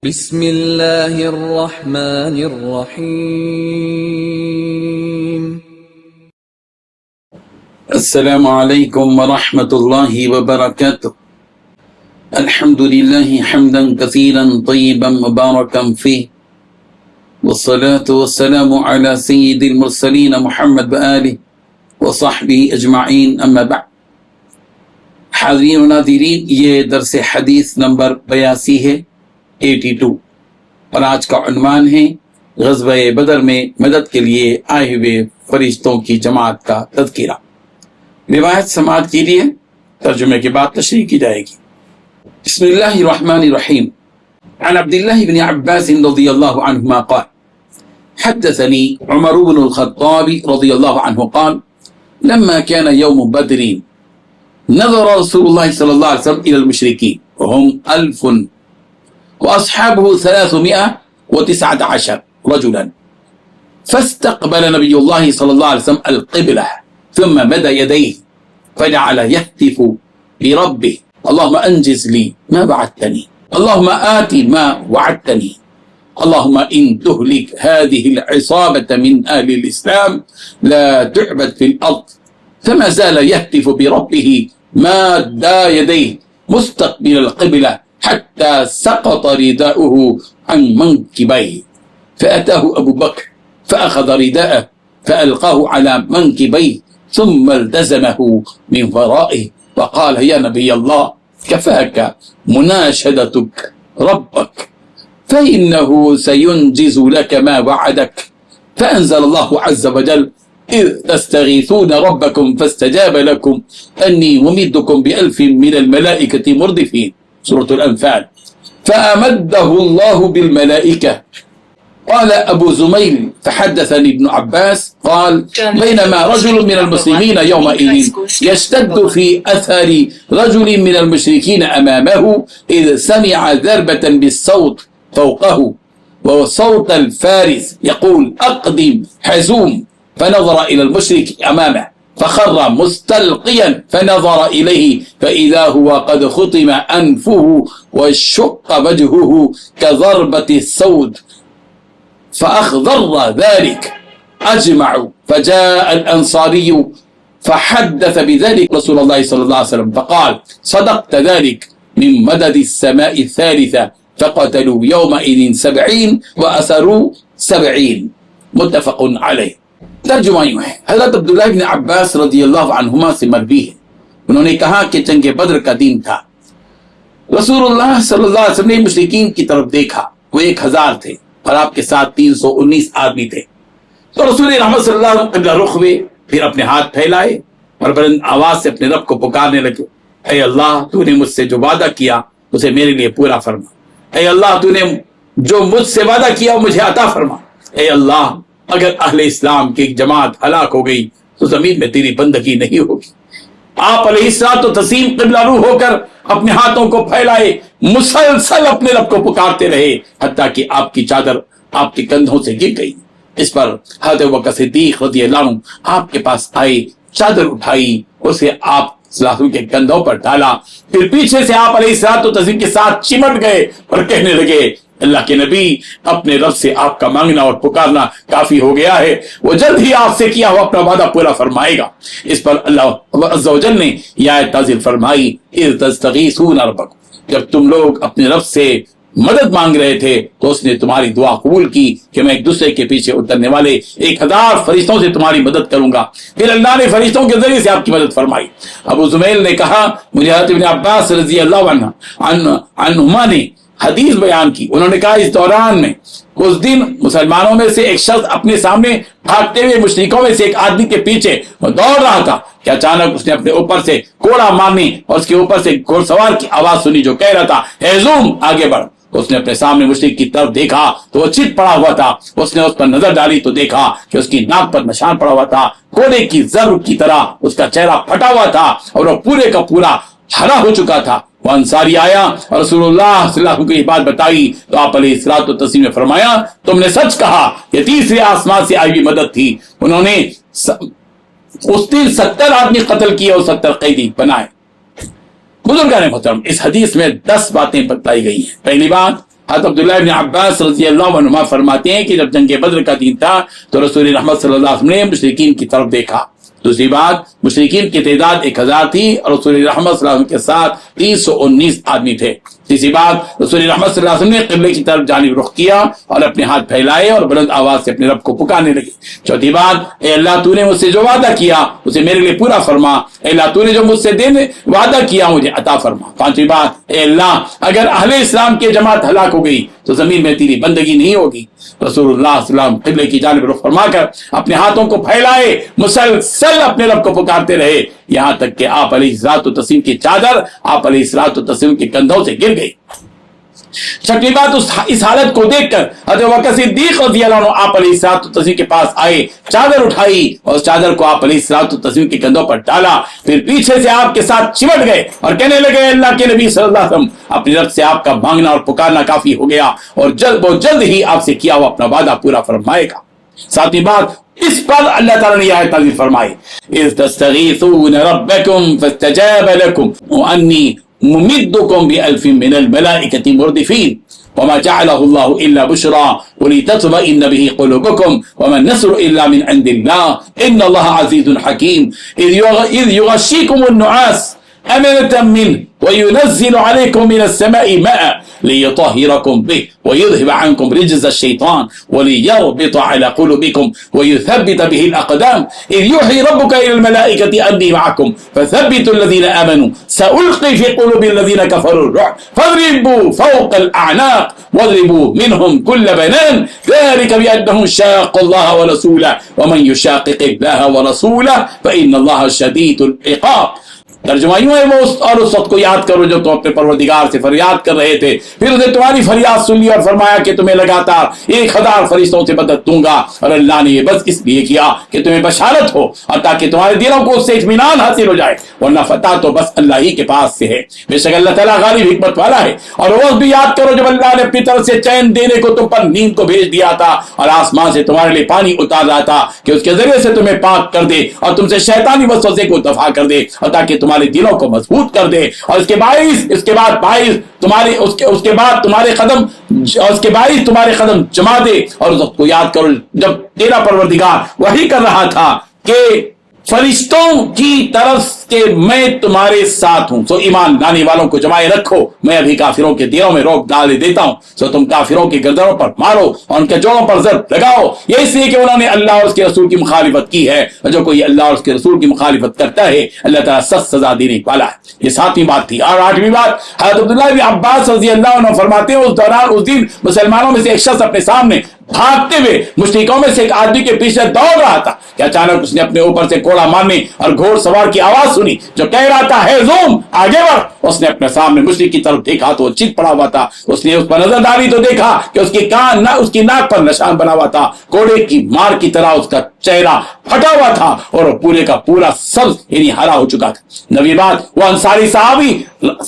بسم اللہ الرحمن الرحیم۔ السلام علیکم ورحمۃ اللہ وبرکاتہ۔ الحمد للہ حمدا کثیرا طیبا مبارکا فیہ، والصلاة والسلام علی سید المرسلین محمد وآلہ وصحبہ اجمعین، اما بعد۔ حاضرین و ناظرین، یہ درس حدیث نمبر 82 ہے، 82، اور آج کا عنوان ہے غزوہ بدر میں مدد کے لیے آئے ہوئے فرشتوں کی جماعت کا تذکرہ۔ روایت سماعت کیجیے، ترجمے کے بعد تشریح کی جائے گی۔ بسم اللہ الرحمن الرحیم۔ عن عبداللہ بن عباس رضی اللہ عنہما قال حدثني عمر بن الخطاب رضی اللہ عنہ قال لما كان يوم بدر نظر رسول الله صلى الله عليه وسلم إلى المشركين وهم 1000 وأصحابه 319 رجلا، فاستقبل نبي الله صلى الله عليه وسلم القبلة ثم مد يديه فجعل يهتف بربه اللهم أنجز لي ما وعدتني، اللهم آت ما وعدتني، اللهم إن تهلك هذه العصابة من أهل الإسلام لا تعبد في الأرض. فما زال يهتف بربه ماد يديه مستقبل القبلة حتى سقط رداؤه عن منكبيه، فأتاه أبو بكر فأخذ رداءه فألقاه على منكبيه ثم التزمه من ورائه وقال يا نبي الله كفاك مناشدتك ربك فإنه سينجز لك ما وعدك. فأنزل الله عز وجل إذ تستغيثون ربكم فاستجاب لكم أني ممدكم ب1000 من الملائكة مردفين، سورة الأنفال. فأمده الله بالملائكة. قال أبو زميل فحدثني ابن عباس قال بينما رجل من المسلمين يومئذ يشتد في أثر رجل من المشركين أمامه إذ سمع ضربة بالصوت فوقه وصوت الفارس يقول أقدم حزوم، فنظر إلى المشرك أمامه فخر مستلقيا فنظر إليه فإذا هو قد خطم أنفه وشق وجهه كضربة السود فأخضر ذلك أجمع. فجاء الأنصاري فحدث بذلك رسول الله صلى الله عليه وسلم فقال صدقت ذلك من مدد السماء الثالثة، فقتلوا يومئذ 70 وأسروا 70، متفق عليه۔ ترجمہ یوں ہے، حضرت عبداللہ بن عباس رضی اللہ عنہما سے مروی ہے، انہوں نے کہا کہ جنگ بدر کا دن تھا، رسول اللہ صلی اللہ علیہ وسلم نے مشرکین کی طرف دیکھا، وہ 1000 تھے اور آپ کے ساتھ 319 آدمی تھے، تو رسول رحمت صلی اللہ علیہ وسلم قبلہ رخ ہوئے، پھر اپنے ہاتھ پھیلائے اور بلند آواز سے اپنے رب کو پکارنے لگے، اے اللہ تو نے مجھ سے جو وعدہ کیا اسے میرے لیے پورا فرما، اے اللہ تو نے جو مجھ سے وعدہ کیا مجھے عطا فرما، اے اللہ اگر اہل اسلام کی ایک جماعت ہلاک ہو گئی تو زمین میں تیری بندگی نہیں ہوگی۔ آپ علیہ الصلوۃ والتسلیم قبلہ رو ہو کر اپنے ہاتھوں کو پھیلائے مسلسل اپنے رب کو پکارتے رہے، حتیٰ کہ آپ کی چادر آپ کے کندھوں سے گر گئی۔ اس پر حضرت ابوبکر صدیق رضی اللہ عنہ آپ کے پاس آئے، چادر اٹھائی، اسے آپ صلی اللہ علیہ وسلم کے کندھوں پر ڈالا، پھر پیچھے سے آپ علیہ الصلوۃ والتسلیم کے ساتھ چمٹ گئے اور کہنے لگے اللہ کے نبی اپنے رب سے آپ کا مانگنا اور پکارنا کافی ہو گیا ہے، وہ جلد ہی آپ سے کیا ہوا اپنا وعدہ پورا فرمائے گا۔ اس پر اللہ عز و جل نے یہ آیت نازل فرمائی اذ تستغیثون ربکم، جب تم لوگ اپنے رب سے مدد مانگ رہے تھے تو اس نے تمہاری دعا قبول کی کہ میں ایک دوسرے کے پیچھے اترنے والے 1000 فرشتوں سے تمہاری مدد کروں گا۔ پھر اللہ نے فرشتوں کے ذریعے سے آپ کی مدد فرمائی۔ ابو زمیل نے کہا مجھے حضرت ابن عباس رضی اللہ عنہما نے حدیث بیان کی، انہوں نے کہا اس دوران میں اس دن مسلمانوں میں سے ایک شخص اپنے سامنے بھاگتے ہوئے مشرکوں میں سے ایک آدمی کے پیچھے دوڑ رہا تھا کہ اچانک اس نے اپنے اوپر سے کوڑا مارنے اور اس کے اوپر سے گھوڑ سوار کی آواز سنی جو کہہ رہا تھا ہیزوم آگے بڑھ۔ اس نے اپنے سامنے مشرک کی طرف دیکھا تو وہ چت پڑا ہوا تھا، اس نے اس پر نظر ڈالی تو دیکھا کہ اس کی ناک پر نشان پڑا ہوا تھا، کوڑے کی زر کی طرح اس کا چہرہ پھٹا ہوا تھا اور وہ پورے کا پورا ہرا ہو چکا تھا۔ وہ انصاری آیا اور رسول اللہ صلی اللہ علیہ وسلم کو یہ بات بتائی تو آپ علیہ الصلوۃ والتسلیم نے فرمایا تم نے سچ کہا، یہ تیسرے آسمان سے آئی ہوئی مدد تھی۔ انہوں نے اس دن 70 آدمی قتل کیے اور 70 قیدی بنائے۔ بزرگان محترم، اس حدیث میں 10 باتیں بتائی گئی ہیں۔ پہلی بات، حضرت عبداللہ ابن عباس رضی اللہ عنہما فرماتے ہیں کہ جب جنگ بدر کا دن تھا تو رسول رحمت صلی اللہ علیہ وسلم نے مشرکین کی طرف دیکھا. دوسری بات، مشرکین کی تعداد 1000 تھی اور رسول رحمت صلی اللہ علیہ وسلم کے ساتھ 319 آدمی تھے. تیسری بات، رسول رحمت صلی اللہ علیہ وسلم نے قبلے کی طرف جانب رخ کیا اور اپنے ہاتھ پھیلائے اور بلند آواز سے اپنے رب کو پکارنے لگے. چوتھی بات، اے اللہ تو نے مجھ سے جو وعدہ کیا اسے میرے لیے پورا فرما. اے اللہ تو نے جو مجھ سے دینے وعدہ کیا مجھے عطا فرما. پانچویں بات، اے اللہ اگر اہل اسلام کی جماعت ہلاک ہو گئی تو زمین میں تیری بندگی نہیں ہوگی. رسول اللہ صلی اللہ علیہ وسلم قبلے کی جانب رخ فرما کر اپنے ہاتھوں کو پھیلائے مسلسل اپنے رب کو پکارتے رہے یہاں تک کہ آپ علیہ الصلوۃ والتسلیم کی چادر آپ علیہ الصلوۃ والتسلیم کے کندھوں سے گر گئی. چھٹی بات، اس حالت کو دیکھ کر حضرت بکر صدیق رضی اللہ عنہ آپ علیہ الصلوۃ والتسلیم کے پاس آئے، چادر اٹھائی اور اس چادر کو آپ علیہ الصلوۃ والتسلیم کے کندھوں پر ڈالا. پھر پیچھے سے آپ کے ساتھ چمٹ گئے اور کہنے لگے اللہ کے نبی صلی اللہ علیہ وسلم اپنے رب سے آپ کا مانگنا اور پکارنا کافی ہو گیا اور جلد ہی آپ سے کیا ہوا اپنا وعدہ پورا فرمائے گا. ساتویں بات، اس پر اللہ تعالیٰ نے یہ آیت نازل فرمائی اذ تستغیثون ربکم فاستجاب لکم وانی ممدکم بألف من الملائکۃ مردفین وما جعله الله إلا بشرى ولتطمئن به قلوبكم وما النصر إلا من عند الله إن الله عزيز حكيم إذ يغشيكم النعاس أمنة منه وينزل عليكم من السماء ماء ليطهركم به ويذهب عنكم رجز الشيطان وليربط على قلوبكم ويثبت به الأقدام إذ يوحي ربك إلى الملائكة أني معكم فثبتوا الذين آمنوا سألقي في قلوب الذين كفروا الرعب فاضربوا فوق الأعناق واضربوا منهم كل بنان ذلك بأنهم شاقوا الله ورسوله ومن يشاقق الله ورسوله فإن الله شديد العقاب. ترجمہ یوں ہے، وہ اور اس وقت کو یاد کرو جو تم اپنے پروردگار سے فریاد کر رہے تھے، پھر اسے تمہاری فریاد سن لی اور فرمایا کہ تمہیں لگاتار 1000 فرشتوں سے مدد دوں گا. اور اللہ نے یہ بس اس لیے کیا کہ تمہیں بشارت ہو اور تاکہ تمہارے دلوں کو اس سے اطمینان حاصل ہو جائے، ورنہ فتح تو بس اللہ ہی کے پاس سے ہے. بے شک اللہ تعالیٰ غالب حکمت والا ہے. اور وہ بھی یاد کرو جب اللہ نے اپنی طرف سے چین دینے کو تم پر نیند کو بھیج دیا تھا اور آسمان سے تمہارے لیے پانی اتار رہا تھا کہ اس کے ذریعے سے تمہیں پاک کر دے اور تم سے شیطانی وسوسے کو دفع کر دے اور تاکہ تمہارے دلوں کو مضبوط کر دے اور اس کے باعث تمہارے قدم جما دے. اور اس وقت کو یاد کرو جب تیرا پروردگار وحی کر رہا تھا کہ فرشتوں کی طرف کہ میں تمہارے ساتھ ہوں، سو ایمان لانے والوں کو جمائے رکھو، میں ابھی کافروں کے دلوں میں روک ڈال دیتا ہوں، سو تم کافروں کی گردنوں پر مارو اور ان کے جوڑوں پر ضرب لگاؤ. یہ اس لیے کہ انہوں نے اللہ اور اس کے رسول کی مخالفت کی ہے، اور جو کوئی اللہ اور اس کے رسول کی مخالفت کرتا ہے اللہ تعالیٰ سخت سزا دینے والا ہے. یہ 7ویں بات تھی. اور 8ویں بات، حضرت عبداللہ بن عباس رضی اللہ عنہ فرماتے ہیں اس دن مسلمانوں میں سے ایک شخص اپنے سامنے بھاگتے ہوئے مشرکوں میں سے ایک آدمی کے پیچھے دوڑ رہا تھا کہ اچانک اس نے اپنے اوپر سے کوڑا مارنے اور گھوڑ سوار کی آواز سنی جو کہہ رہا تھا ہے زوم آگے بڑھ. اس نے اپنے سامنے مشرک کی طرف دیکھا تو وہ چیخ پڑا ہوا تھا. اس نے اس پر نظر ڈالی تو دیکھا کہ اس کی ناک پر نشان بنا ہوا تھا، کوڑے کی مار کی طرح اس کا چہرہ پھٹا ہوا تھا اور وہ پورے کا پورا سبز یعنی ہرا ہو چکا تھا. نویں بات، وہ انصاری صحابی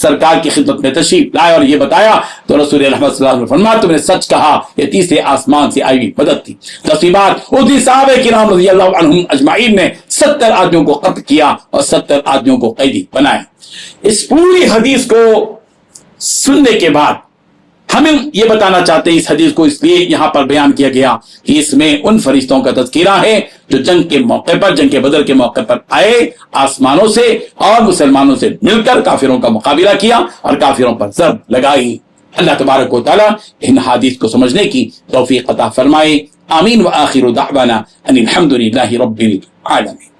سرکار کی خدمت میں تشریف لائے اور یہ بتایا تو رسول اللہ صلی اللہ علیہ وسلم فرمایا تم نے سچ کہا، یہ تیسرے آسمان سے آئی ہوئی مدد تھی. 10ویں بات، اس دن صحابہ کرام رضی اللہ عنہم اجمعین نے 70 آدمیوں کو قتل کیا اور 70 آدمیوں کو قیدی بنایا. اس پوری حدیث کو سننے کے بعد ہم یہ بتانا چاہتے ہیں، اس حدیث کو اس لیے یہاں پر بیان کیا گیا کہ اس میں ان فرشتوں کا تذکرہ ہے جو جنگ کے موقع پر، جنگ کے بدر کے موقع پر آئے آسمانوں سے اور مسلمانوں سے مل کر کافروں کا مقابلہ کیا اور کافروں پر ضرب لگائی. اللہ تبارک و تعالی ان حدیث کو سمجھنے کی توفیق عطا فرمائے. آمین. وآخر دعوانا ان الحمد للہ رب العالمین.